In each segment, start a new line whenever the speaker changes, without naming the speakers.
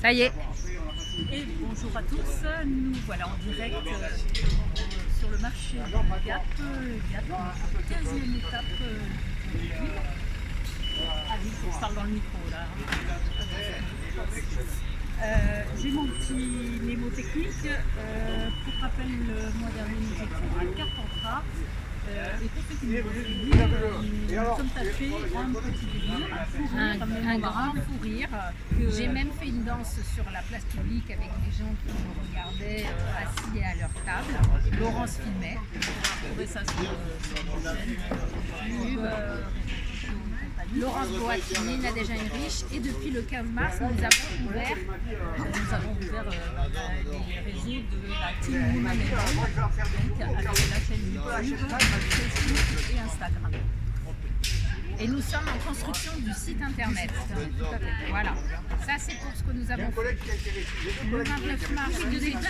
Ça y est.
Et bonjour à tous, nous voilà en direct sur le marché de Gap, notre 15e étape de ville. Ah oui, je parle dans le micro là. J'ai mon petit mémo technique. Pour rappel, le mois dernier nous étions à Carpentras. Et pour ceux qui nous suivent, nous sommes tapés un petit délire,
Un grand fou rire. J'ai même fait une danse sur la place publique avec les gens qui nous regardaient assis à leur table. Laurence filmait.
Vous trouvez ça sur la chaîne YouTube.
Laurence Boatini, Nadège Heinrich, et depuis le 15 mars, nous avons ouvert
les réseaux de la Team Woman donc avec la chaîne YouTube, Facebook et Instagram.
et nous sommes en construction du site internet. Voilà, ça c'est pour ce que nous avons fait. Le 29 mars, nous étions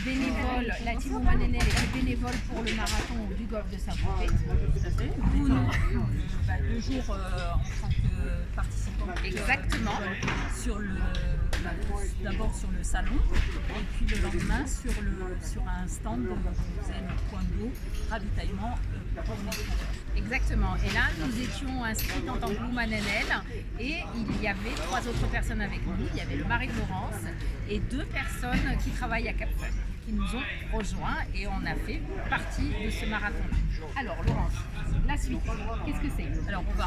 bénévoles, la Team Woman NL était bénévole pour le marathon du golfe de Saint-Tropez.
Tout à fait. Nous, 2 jours en tant que participants.
Exactement.
D'abord sur le salon et puis le lendemain sur un stand où on faisait notre point d'eau, ravitaillement pour les coureurs.
Exactement. Et là, nous étions inscrits en tant que Woman NL et il y avait 3 autres personnes avec nous. Il y avait le mari de Laurence et 2 personnes qui travaillent à Cap-Fun qui nous ont rejoints et on a fait partie de ce marathon-là. Alors, Laurence, la suite, qu'est-ce que c'est?
Alors, on va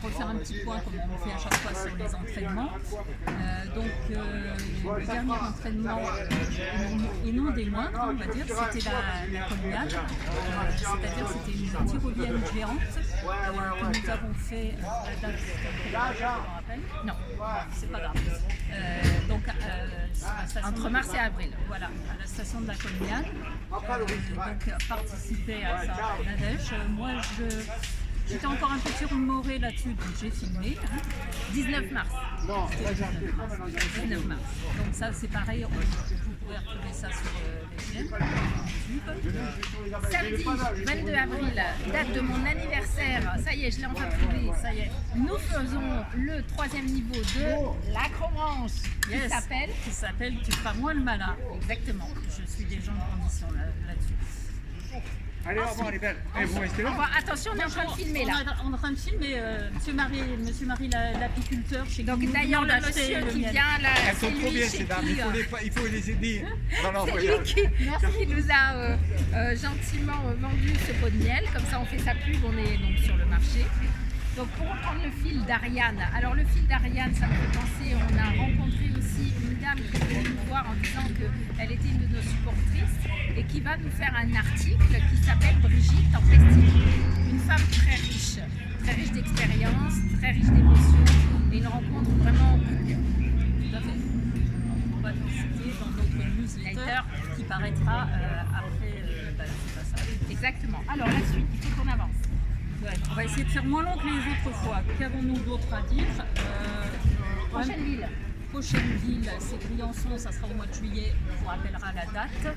refaire un petit point comme on fait à chaque fois sur les entraînements. Le dernier entraînement, et non des moindres, on va dire, c'était la collinade. C'est-à-dire c'était une tyrolienne géante que nous avons fait la date, je me rappelle.
Non,
c'est pas grave.
entre mars et avril.
Voilà, à la station de la Collinade. Donc participer à ça, Nadège. Moi, j'étais encore un peu surmorée là-dessus, donc j'ai filmé.
19 mars. 19 mars.
Donc ça, c'est pareil, vous pouvez retrouver ça sur les chaînes YouTube.
Samedi 22 avril, date de mon anniversaire. Ça y est, je l'ai enfin trouvé. Ça y est. Nous faisons le 3e niveau de l'acrobranche qui s'appelle
Tu feras moins le malin.
Exactement.
Je suis déjà en condition là-dessus.
Allez, au revoir les belles. Et vous restez là.
Attention, on est en train de filmer là.
On est en train de filmer Monsieur Marie l'apiculteur chez
Donc d'ailleurs le monsieur qui vient là,
Elles sont trop bien ces dames, il faut les aider dans leur voyage.
qui nous a gentiment vendu ce pot de miel, comme ça on fait sa pub, on est donc sur le marché. Donc pour reprendre le fil d'Ariane, alors le fil d'Ariane, ça me fait penser, on a rencontré aussi une dame qui est venue nous voir en disant qu'elle était une de nos supportrices et qui va nous faire un article qui s'appelle Brigitte en prestige. Une femme très riche d'expérience, très riche d'émotions et une rencontre vraiment coup de cœur.
Tout à fait. On va le citer dans notre newsletter qui paraîtra après ce passage.
Exactement. Alors la suite, il faut qu'on avance.
Ouais, on va essayer de faire moins long que les autres fois. Qu'avons-nous d'autre à dire?
Prochaine ville.
Prochaine ville, c'est Briançon, ça sera au mois de juillet, on vous rappellera la date.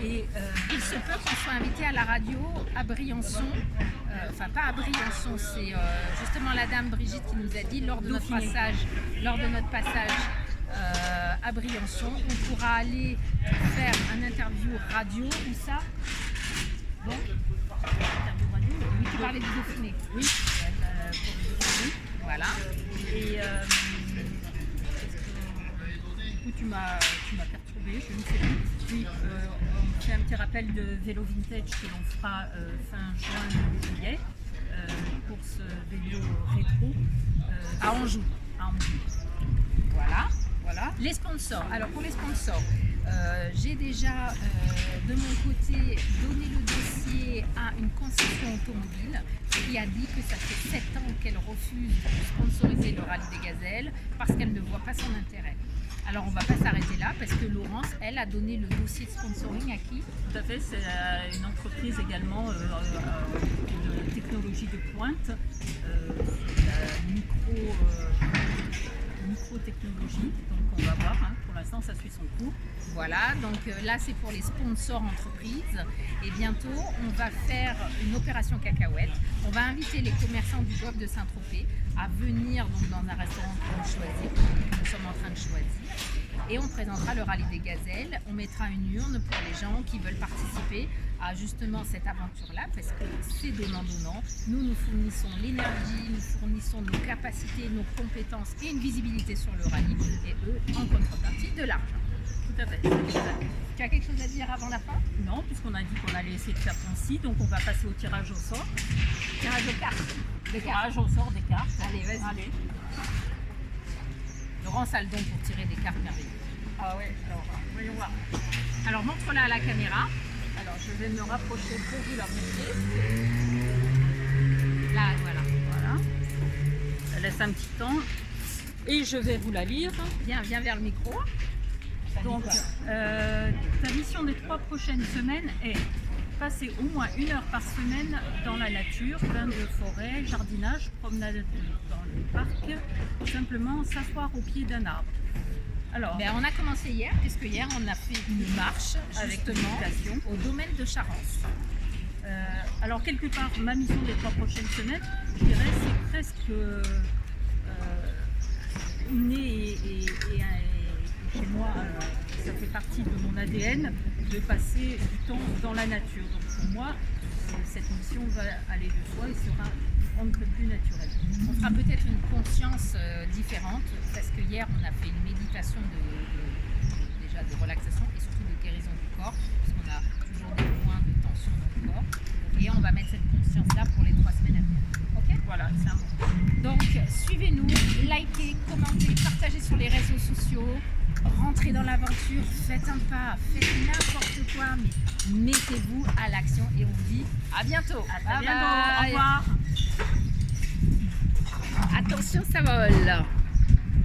Et
il se peut qu'on soit invité à la radio à Briançon, enfin pas à Briançon, c'est justement la dame Brigitte qui nous a dit lors de notre passage à Briançon, on pourra aller faire un interview radio, où ça? Bon, interview radio, oui, tu parlais du Dauphiné.
Oui,
voilà.
Et tu m'as perturbé, je ne sais plus. Oui, on fait un petit rappel de vélo vintage que l'on fera fin juin, juillet pour ce vélo rétro
à Anjou. Voilà. Les sponsors. Alors pour les sponsors, j'ai déjà de mon côté donné le dossier à une concession automobile qui a dit que ça fait 7 ans qu'elle refuse de sponsoriser le rallye des gazelles parce qu'elle ne voit pas son intérêt. Alors on ne va pas s'arrêter là parce que Laurence, elle, a donné le dossier de sponsoring à qui?
Tout à fait, c'est une entreprise également de technologie de pointe, micro-technologie, donc on va voir, pour l'instant ça suit son cours.
Voilà, donc là c'est pour les sponsors entreprises et bientôt on va faire une opération cacahuète. On va inviter les commerçants du golfe de Saint-Tropez à venir donc, dans un restaurant que nous sommes en train de choisir Et on présentera le rallye des gazelles. On mettra une urne pour les gens qui veulent participer à justement cette aventure-là, parce que c'est donnant-donnant. Nous fournissons l'énergie, nous fournissons nos capacités, nos compétences et une visibilité sur le rallye. Et eux, en contrepartie, de l'argent.
Tout à fait.
Tu as quelque chose à dire avant la fin?
Non, puisqu'on a dit qu'on allait essayer de faire concis, donc on va passer au tirage au sort.
Tirage de cartes.
Tirage au sort des cartes.
Allez, vas-y.
Allez.
Laurence a le don pour tirer des cartes merveilleuses.
Ah ouais, alors voyons voir.
Alors montre-la à la caméra.
Alors je vais me rapprocher pour vous la montrer.
Là, voilà.
Voilà. Ça laisse un petit temps. Et je vais vous la lire.
Viens vers le micro.
Donc, ta mission des 3 prochaines semaines est passer au moins 1 heure par semaine dans la nature, bain de forêt, jardinage, promenade dans le parc, simplement s'asseoir au pied d'un arbre. Alors,
On a commencé hier, puisque hier on a fait une marche
avec
justement
méditation.
au domaine de Charence.
Alors quelque part, ma mission des 3 prochaines semaines, je dirais, c'est presque inné et chez moi, ça fait partie de mon ADN de passer du temps dans la nature. Donc pour moi, cette mission va aller de soi et sera un peu plus naturelle.
On fera peut-être une conscience différente, parce que hier on a fait une méditation déjà de relaxation et surtout de guérison du corps, parce qu'on a toujours des points de tension dans le corps. Et on va mettre cette conscience-là pour les 3 semaines à venir. Ok ?
Voilà, c'est important.
Donc suivez-nous, likez, commentez, partagez sur les réseaux sociaux, rentrez dans l'aventure, faites un pas, faites n'importe quoi, mais mettez-vous à l'action et on vous dit à bientôt.
À très bientôt. Au revoir.
Attention, ça vole.